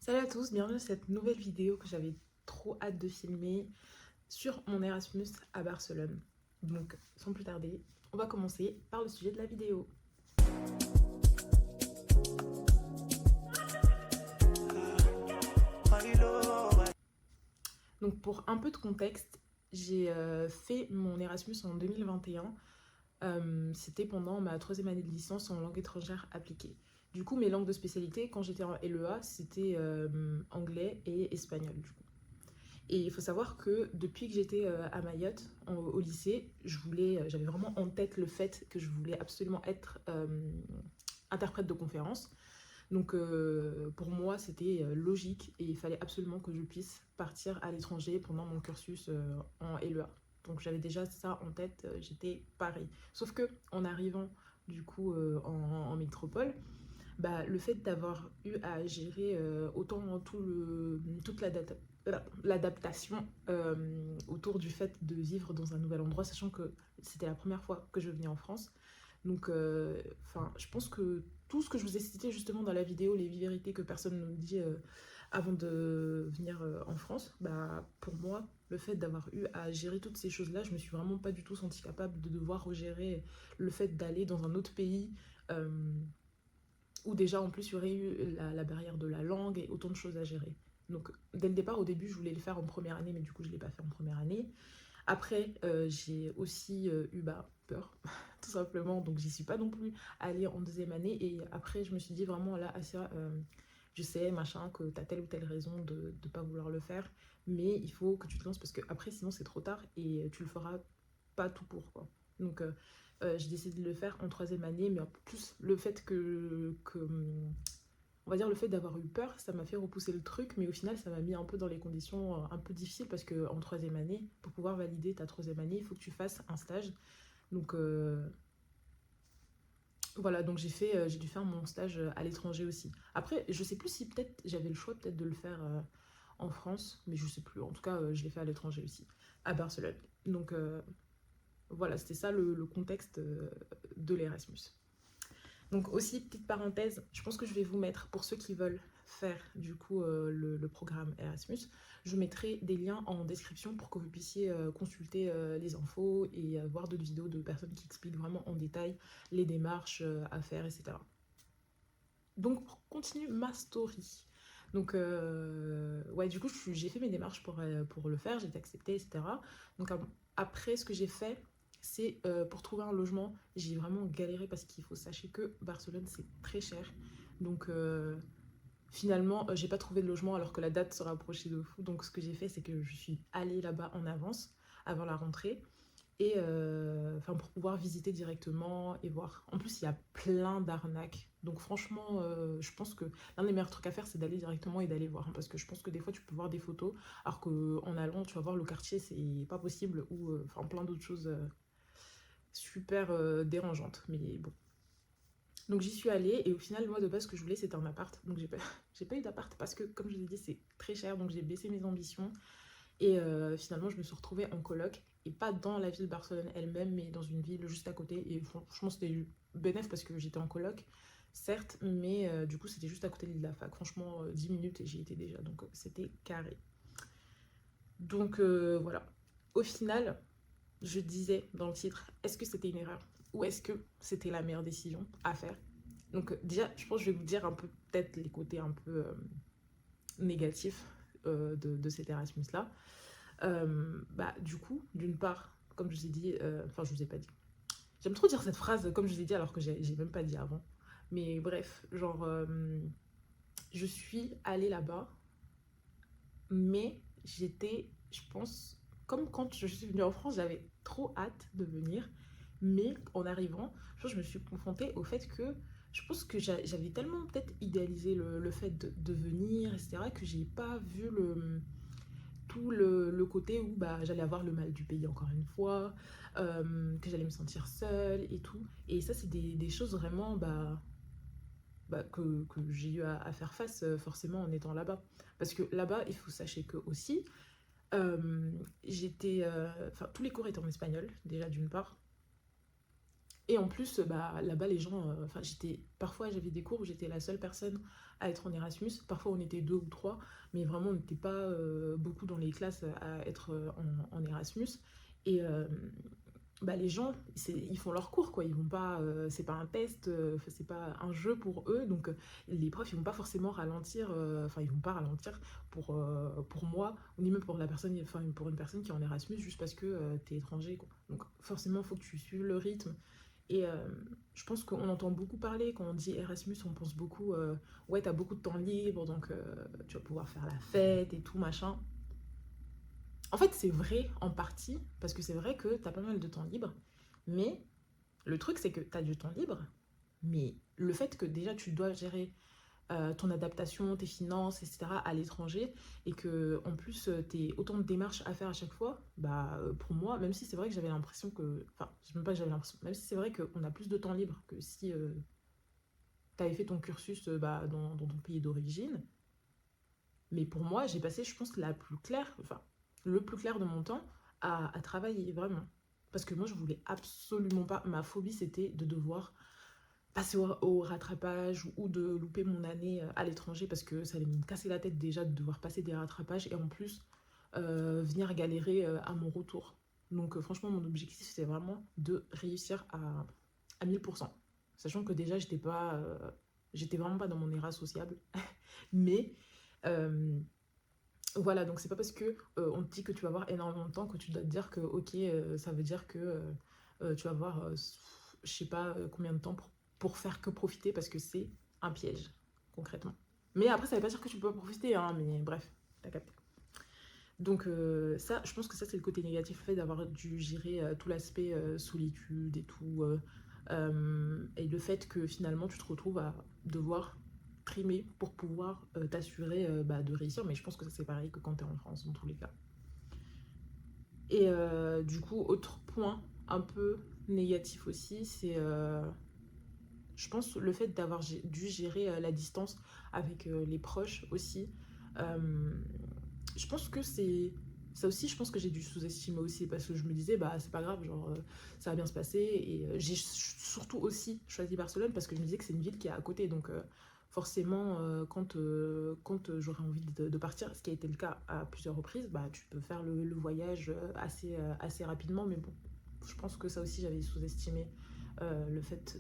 Salut à tous, bienvenue dans cette nouvelle vidéo que j'avais trop hâte de filmer sur mon Erasmus à Barcelone. Donc sans plus tarder, on va commencer par le sujet de la vidéo. Donc pour un peu de contexte, j'ai fait mon Erasmus en 2021. C'était pendant ma troisième année de licence en langue étrangère appliquée. Du coup, mes langues de spécialité, quand j'étais en LEA, c'était anglais et espagnol du coup. Et il faut savoir que depuis que j'étais à Mayotte, au lycée, j'avais vraiment en tête le fait que je voulais absolument être interprète de conférence. Donc pour moi, c'était logique et il fallait absolument que je puisse partir à l'étranger pendant mon cursus en LEA. Donc j'avais déjà ça en tête, j'étais pareil. Sauf que en arrivant du coup en métropole, bah, le fait d'avoir eu à gérer autant toute l'adaptation autour du fait de vivre dans un nouvel endroit, sachant que c'était la première fois que je venais en France. Donc, je pense que tout ce que je vous ai cité justement dans la vidéo, les vérités que personne ne me dit avant de venir en France, bah, pour moi, le fait d'avoir eu à gérer toutes ces choses-là, je me suis vraiment pas du tout sentie capable de devoir gérer le fait d'aller dans un autre pays. euh, où déjà en plus il y aurait eu la barrière de la langue et autant de choses à gérer. Donc dès le départ, au début, je voulais le faire en première année, mais du coup, je ne l'ai pas fait en première année. Après, j'ai aussi eu peur, tout simplement, donc j'y suis pas non plus allée en deuxième année. Et après, je me suis dit vraiment, là, Asia, je sais, machin, que tu as telle ou telle raison de ne pas vouloir le faire, mais il faut que tu te lances parce que après, sinon, c'est trop tard et tu le feras pas tout court, quoi. Donc, j'ai décidé de le faire en troisième année, mais en plus, le fait on va dire le fait d'avoir eu peur, ça m'a fait repousser le truc, mais au final, ça m'a mis un peu dans les conditions un peu difficiles parce qu'en troisième année, pour pouvoir valider ta troisième année, il faut que tu fasses un stage. Donc voilà, donc j'ai dû faire mon stage à l'étranger aussi. Après, je sais plus si peut-être j'avais le choix peut-être de le faire en France, mais je sais plus. En tout cas, je l'ai fait à l'étranger aussi, à Barcelone. Donc voilà, c'était ça le contexte de l'Erasmus. Donc aussi, petite parenthèse, je pense que je vais vous mettre, pour ceux qui veulent faire du coup le programme Erasmus, je mettrai des liens en description pour que vous puissiez consulter les infos et voir d'autres vidéos de personnes qui expliquent vraiment en détail les démarches à faire, etc. Donc pour continuer ma story. Donc ouais, du coup j'ai fait mes démarches pour le faire, j'ai été acceptée, etc. Donc après ce que j'ai fait, c'est pour trouver un logement, j'ai vraiment galéré parce qu'il faut sachez que Barcelone c'est très cher. Donc finalement j'ai pas trouvé de logement alors que la date se rapprochait de fou. Donc ce que j'ai fait c'est que je suis allée là-bas en avance avant la rentrée et pour pouvoir visiter directement et voir. En plus, il y a plein d'arnaques. Donc franchement, je pense que l'un des meilleurs trucs à faire, c'est d'aller directement et d'aller voir, hein, parce que je pense que des fois, tu peux voir des photos, alors qu'en allant, tu vas voir le quartier, c'est pas possible, ou plein d'autres choses super dérangeantes. Mais bon. Donc j'y suis allée, et au final, moi, de base, ce que je voulais, c'était un appart. Donc j'ai pas eu d'appart, parce que, comme je l'ai dit, c'est très cher, donc j'ai baissé mes ambitions. Et finalement, je me suis retrouvée en coloc, et pas dans la ville de Barcelone elle-même, mais dans une ville juste à côté. Et franchement, c'était bénéf parce que j'étais en coloc, certes, mais du coup, c'était juste à côté de la fac. Franchement, 10 minutes et j'y étais déjà, donc c'était carré. Donc voilà. Au final, je disais dans le titre, est-ce que c'était une erreur ou est-ce que c'était la meilleure décision à faire? Donc déjà, je pense que je vais vous dire un peu peut-être les côtés un peu négatifs de cet Erasmus-là. Du coup, d'une part, comme je vous ai dit, je vous ai pas dit. J'aime trop dire cette phrase comme je vous ai dit alors que j'ai même pas dit avant. Mais bref, je suis allée là-bas, mais j'étais, je pense, comme quand je suis venue en France, j'avais trop hâte de venir. Mais en arrivant, je me suis confrontée au fait que je pense que j'avais tellement peut-être idéalisé le fait de venir, etc., que j'ai pas vu tout le côté où j'allais avoir le mal du pays encore une fois, que j'allais me sentir seule et tout. Et ça, c'est des choses vraiment que j'ai eu à faire face forcément en étant là-bas. Parce que là-bas, il faut sachez que aussi, j'étais... tous les cours étaient en espagnol, déjà d'une part. Et en plus, bah, là-bas, les gens, enfin, parfois j'avais des cours où j'étais la seule personne à être en Erasmus. Parfois, on était deux ou trois, mais vraiment, on n'était pas beaucoup dans les classes à être en Erasmus. Et bah, les gens, ils font leur cours, quoi. Ils vont pas, c'est pas un test, c'est pas un jeu pour eux. Donc, les profs, ils vont pas forcément ralentir, enfin, ils vont pas ralentir pour moi, ou ni même pour la personne, enfin, pour une personne qui est en Erasmus, juste parce que tu es étranger, quoi. Donc, forcément, il faut que tu suives le rythme. Et je pense qu'on entend beaucoup parler, quand on dit Erasmus, on pense beaucoup, ouais, t'as beaucoup de temps libre, donc tu vas pouvoir faire la fête et tout, machin. En fait, c'est vrai en partie, parce que c'est vrai que t'as pas mal de temps libre, mais le truc, c'est que t'as du temps libre, mais le fait que déjà tu dois gérer ton adaptation, tes finances, etc. à l'étranger, et que en plus t'aies autant de démarches à faire à chaque fois, bah pour moi, même si c'est vrai que j'avais l'impression que, enfin, je sais même pas que j'avais l'impression, même si c'est vrai qu'on a plus de temps libre que si t'avais fait ton cursus bah, dans ton pays d'origine, mais pour moi, j'ai passé, je pense, la plus claire, enfin, le plus clair de mon temps à travailler, vraiment. Parce que moi, je voulais absolument pas. Ma phobie, c'était de devoir passer au rattrapage ou de louper mon année à l'étranger parce que ça allait me casser la tête déjà de devoir passer des rattrapages et en plus venir galérer à mon retour. Donc, franchement, mon objectif, c'était vraiment de réussir à 1000%. Sachant que déjà, j'étais vraiment pas dans mon éra sociable. Mais euh, voilà, donc c'est pas parce que on te dit que tu vas avoir énormément de temps que tu dois te dire que ok, ça veut dire que tu vas avoir je sais pas combien de temps pour faire que profiter parce que c'est un piège, concrètement. Mais après, ça veut pas dire que tu peux pas profiter, hein, mais bref, t'as capté. Donc ça, je pense que ça c'est le côté négatif, le fait d'avoir dû gérer tout l'aspect solitude et tout, et le fait que finalement tu te retrouves à devoir trimer pour pouvoir t'assurer bah, de réussir, mais je pense que ça c'est pareil que quand tu es en France dans tous les cas. Et du coup, autre point un peu négatif aussi, c'est je pense le fait d'avoir dû gérer la distance avec les proches aussi. Euh, je pense que c'est ça aussi, je pense que j'ai dû sous-estimer aussi parce que je me disais bah c'est pas grave, genre ça va bien se passer. Et j'ai surtout aussi choisi Barcelone parce que je me disais que c'est une ville qui est à côté, donc forcément quand j'aurais envie de partir, ce qui a été le cas à plusieurs reprises, bah tu peux faire le voyage assez rapidement. Mais bon, je pense que ça aussi j'avais sous-estimé le fait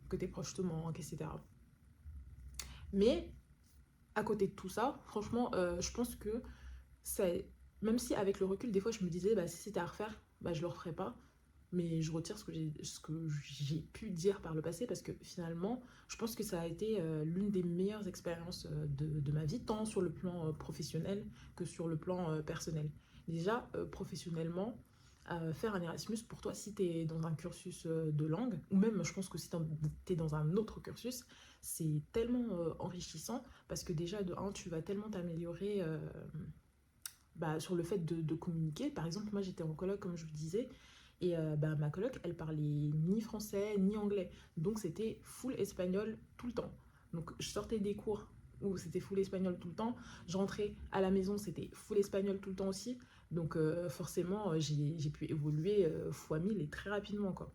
que tes proches te manquent, etc. Mais à côté de tout ça, franchement, je pense que ça, même si avec le recul, des fois, je me disais, bah, si c'était à refaire, bah, je le referais pas. Mais je retire ce que j'ai pu dire par le passé parce que finalement, je pense que ça a été l'une des meilleures expériences de ma vie, tant sur le plan professionnel que sur le plan personnel. Déjà, professionnellement, faire un Erasmus, pour toi, si tu es dans un cursus de langue, ou même je pense que si tu es dans un autre cursus, c'est tellement enrichissant parce que déjà, de un, tu vas tellement t'améliorer bah, sur le fait de communiquer. Par exemple, moi j'étais en coloc, comme je vous disais, et bah, ma coloc, elle parlait ni français ni anglais. Donc c'était full espagnol tout le temps. Donc je sortais des cours où c'était full espagnol tout le temps. Je rentrais à la maison, c'était full espagnol tout le temps aussi. Donc forcément, j'ai pu évoluer fois 1000 et très rapidement, quoi.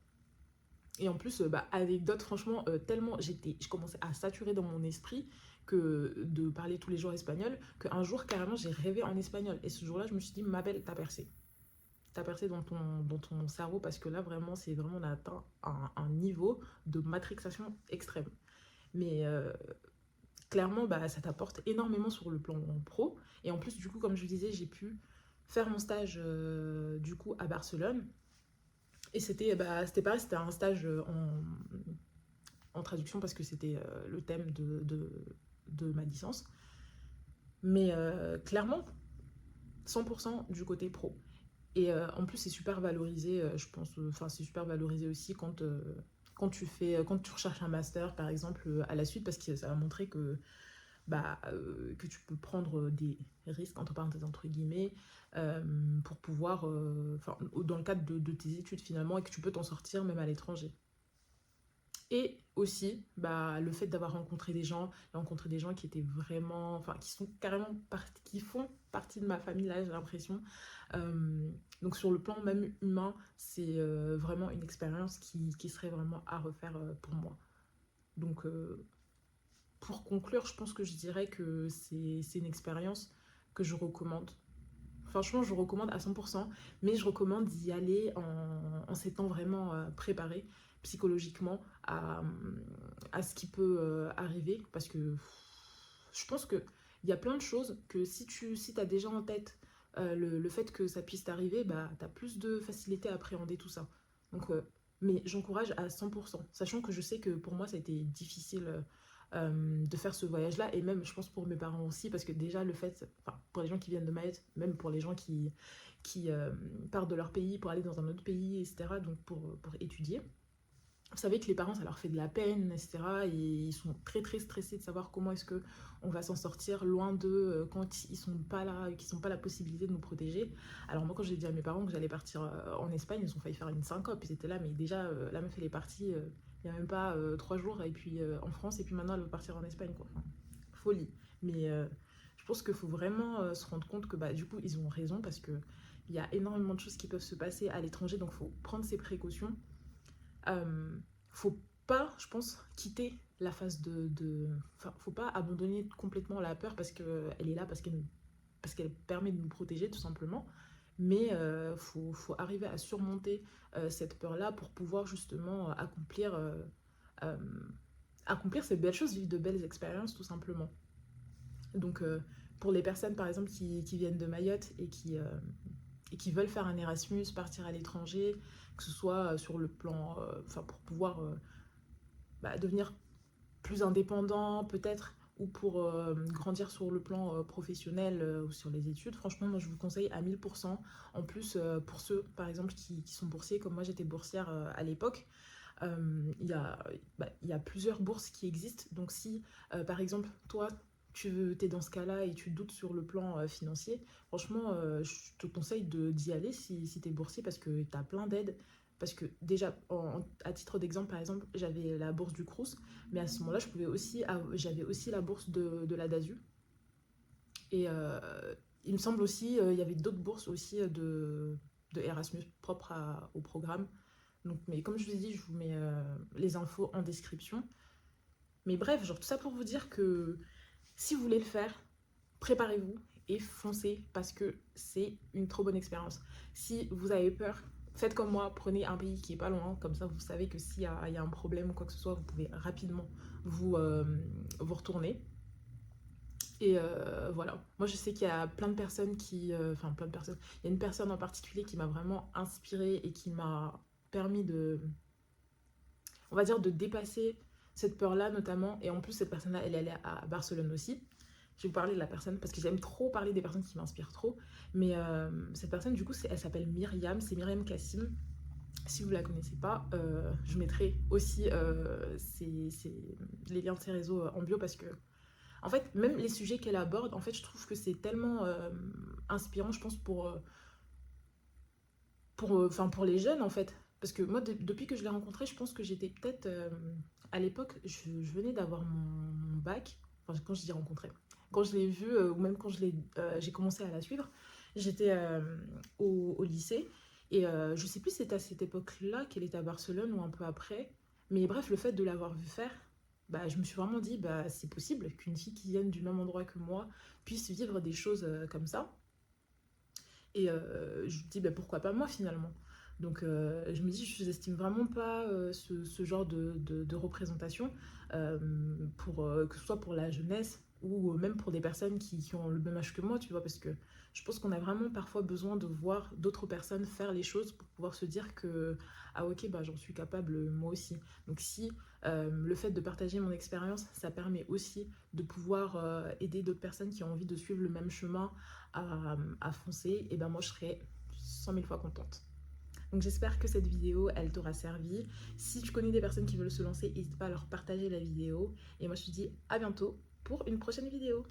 Et en plus, bah, anecdote, franchement, tellement je commençais à saturer dans mon esprit que de parler tous les jours espagnol, qu'un jour, carrément, j'ai rêvé en espagnol. Et ce jour-là, je me suis dit, ma belle, t'as percé. T'as percé dans ton cerveau parce que là, vraiment, c'est vraiment, on a atteint un niveau de matrixation extrême. Mais clairement, bah, ça t'apporte énormément sur le plan pro. Et en plus, du coup, comme je disais, j'ai pu faire mon stage du coup à Barcelone. Et c'était pareil, c'était un stage en traduction parce que c'était le thème de ma licence. Mais clairement, 100% du côté pro. Et en plus, c'est super valorisé, je pense, enfin, c'est super valorisé aussi quand tu recherches un master, par exemple, à la suite, parce que ça va montrer que tu peux prendre des risques, entre parenthèses, entre guillemets, euh, pour pouvoir, dans le cadre de tes études finalement, et que tu peux t'en sortir même à l'étranger. Et aussi, bah, le fait d'avoir rencontré des gens qui étaient vraiment, enfin, qui sont carrément qui font partie de ma famille, là, j'ai l'impression. Euh, donc, sur le plan même humain, c'est vraiment une expérience qui serait vraiment à refaire pour moi. Donc, pour conclure, je pense que je dirais que c'est une expérience que je recommande. Franchement, je recommande à 100%, mais je recommande d'y aller en s'étant vraiment préparé psychologiquement à ce qui peut arriver. Parce que je pense qu'il y a plein de choses que si tu as déjà en tête le fait que ça puisse t'arriver, bah, tu as plus de facilité à appréhender tout ça. Donc, mais j'encourage à 100%, sachant que je sais que pour moi, ça a été difficile de faire ce voyage-là, et même, je pense, pour mes parents aussi, parce que déjà, le fait, enfin, pour les gens qui viennent de Mayotte, même pour les gens qui partent de leur pays pour aller dans un autre pays, etc., donc pour étudier, vous savez que les parents, ça leur fait de la peine, etc. Et ils sont très très stressés de savoir comment est-ce que on va s'en sortir loin d'eux quand ils sont pas là, qu'ils n'ont pas la possibilité de nous protéger. Alors moi, quand j'ai dit à mes parents que j'allais partir en Espagne, ils ont failli faire une syncope. Ils étaient là, mais déjà, la meuf, elle est partie il n'y a même pas 3 jours, et puis en France, et puis maintenant, elle veut partir en Espagne, quoi. Enfin, folie. Mais je pense qu'il faut vraiment se rendre compte que bah, du coup, ils ont raison, parce que il y a énormément de choses qui peuvent se passer à l'étranger, donc il faut prendre ses précautions. Faut pas, je pense, quitter la phase Enfin, faut pas abandonner complètement la peur parce qu'elle est là, parce qu'elle permet de nous protéger, tout simplement. Mais faut arriver à surmonter cette peur-là pour pouvoir justement euh, accomplir ces belles choses, vivre de belles expériences, tout simplement. Donc, pour les personnes, par exemple, qui viennent de Mayotte et qui veulent faire un Erasmus, partir à l'étranger, que ce soit sur le plan, enfin pour pouvoir bah, devenir plus indépendant peut-être, ou pour grandir sur le plan professionnel ou sur les études, franchement, moi je vous conseille à 1000%. En plus, pour ceux par exemple qui sont boursiers, comme moi j'étais boursière à l'époque, il y a plusieurs bourses qui existent. Donc si par exemple toi tu es dans ce cas-là et tu doutes sur le plan financier, franchement je te conseille d'y aller si tu es boursier, parce que tu as plein d'aides. Parce que déjà, à titre d'exemple, par exemple, j'avais la bourse du Crous, mais à ce moment-là, j'avais aussi la bourse de la DASU. Et il me semble aussi, il y avait d'autres bourses aussi de Erasmus propres au programme. Donc, mais comme je vous ai dit, je vous mets les infos en description. Mais bref, genre tout ça pour vous dire que si vous voulez le faire, préparez-vous et foncez, parce que c'est une trop bonne expérience. Si vous avez peur, faites comme moi, prenez un pays qui est pas loin, comme ça vous savez que il y a un problème ou quoi que ce soit, vous pouvez rapidement vous retourner. Et voilà. Moi, je sais qu'il y a plein de personnes enfin, plein de personnes. Il y a une personne en particulier qui m'a vraiment inspirée et qui m'a permis on va dire, de dépasser cette peur-là, notamment. Et en plus, cette personne-là, elle est allée à Barcelone aussi. Je vais vous parler de la personne parce que j'aime trop parler des personnes qui m'inspirent trop. Mais cette personne, du coup, elle s'appelle Myriam. C'est Myriam Kassim. Si vous ne la connaissez pas, je mettrai aussi les liens de ses réseaux en bio, parce que en fait, même les sujets qu'elle aborde, en fait, je trouve que c'est tellement inspirant, je pense, pour les jeunes, en fait. Parce que moi, depuis que je l'ai rencontrée, je pense que j'étais peut-être... à l'époque, je venais d'avoir mon bac. Enfin, quand je dis rencontrée. Quand je l'ai vue, ou même quand j'ai commencé à la suivre, j'étais au lycée. Et je sais plus si c'était à cette époque-là qu'elle était à Barcelone ou un peu après. Mais bref, le fait de l'avoir vue faire, bah, je me suis vraiment dit, bah, c'est possible qu'une fille qui vienne du même endroit que moi puisse vivre des choses comme ça. Et je me dis, bah, pourquoi pas moi finalement. Donc je me dis, je n'estime vraiment pas ce genre de représentation, que ce soit pour la jeunesse ou même pour des personnes qui ont le même âge que moi, tu vois, parce que je pense qu'on a vraiment parfois besoin de voir d'autres personnes faire les choses pour pouvoir se dire que, ah ok, bah, j'en suis capable moi aussi. Donc si le fait de partager mon expérience, ça permet aussi de pouvoir aider d'autres personnes qui ont envie de suivre le même chemin à foncer, et ben moi je serais 100 000 fois contente. Donc j'espère que cette vidéo, elle t'aura servi. Si tu connais des personnes qui veulent se lancer, n'hésite pas à leur partager la vidéo. Et moi je te dis à bientôt pour une prochaine vidéo.